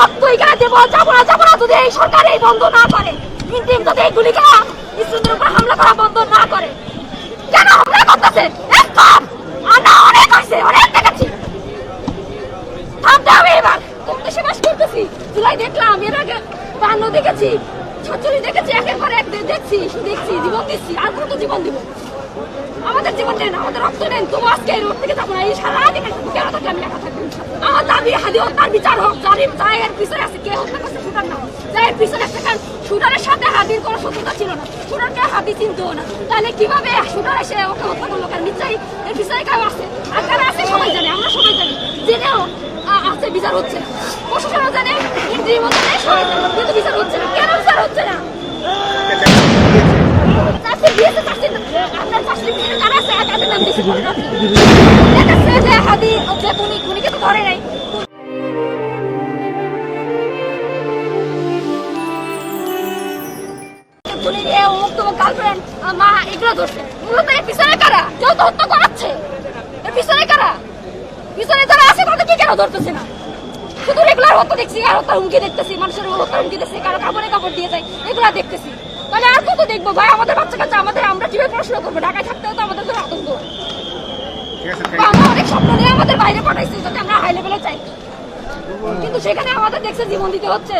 রক্ত এখানে দেবো, যাবো না যদি এই সরকার এই বন্ধ না করে, ইন্টিম যদি এই গুলিকা স্টুডেন্টের উপর হামলা করা বন্ধ না করে। কেন হামলা করতেছে? আমরা অনেক হয়েছে, অনেক দেখাচ্ছি, থামতে হবে এবার। কত সেবাস করতেছি, জুলাই দেখলাম, এর আগে 52 দেখেছি, 46 দেখেছি, একের পর এক দেখছি, জীবন দিচ্ছি, আর কত জীবন দিব? আমাদের জীবন নেন, আমাদের রক্ত নেন, তবু আজকে এই রোড থেকে যাবো না। এই সারা দিন কেন থাকলে আমি একা থাকবো? আমার দাবি হাদি হত্যার বিচার হোক, এর পিছনে আছে, কে হত্যা করছে শুটার না, এর পিছনে একটা, কারণ শুটারের সাথে হাদির কোনো শত্রুতা ছিল না, শুটারকে হাদি চিনতেও না, তাহলে কিভাবে শুটার এসে ওকে হত্যা করলো? কারণ নিশ্চয়ই এর পিছনে কেউ আছে, আর কারা আছে সবাই জানে, আমরা সবাই জানি, জেনেও আছে বিচার হচ্ছে না, প্রশাসনও জানে, ইন্দ্রিয় জানে, সবাই জানে, কিন্তু বিচার হচ্ছে না। কেন বিচার হচ্ছে না? ধরে নাই মা, এগুলো ধরছে মূলত এর পিছনে কারা? কেউ তো হত্যা করাচ্ছে, এর পিছনে কারা? পিছনে যারা আছে তাদেরকে কেন ধরতেছে না? শুধু রেগুলার হত্যা দেখছি, আর হত্যা হুমকি দেখতেছি, মানুষের হত্যা হুমকি দেখছি, কারো কাপড় দিয়ে যায়, এগুলো দেখতেছি। তাহলে আর কত দেখবো ভাই? আমাদের বাচ্চা কাচ্চা, আমরা কিভাবে পড়াশোনা করবো? ঢাকায় থাকতে হতো আমাদের জন্য আতঙ্ক। আমরা অনেক স্বপ্ন নিয়ে আমাদের বাইরে পাঠাইছি যাতে আমরা হাই লেভেলে চাই, কিন্তু সেখানে আমাদের দেখছে জীবন দিতে হচ্ছে।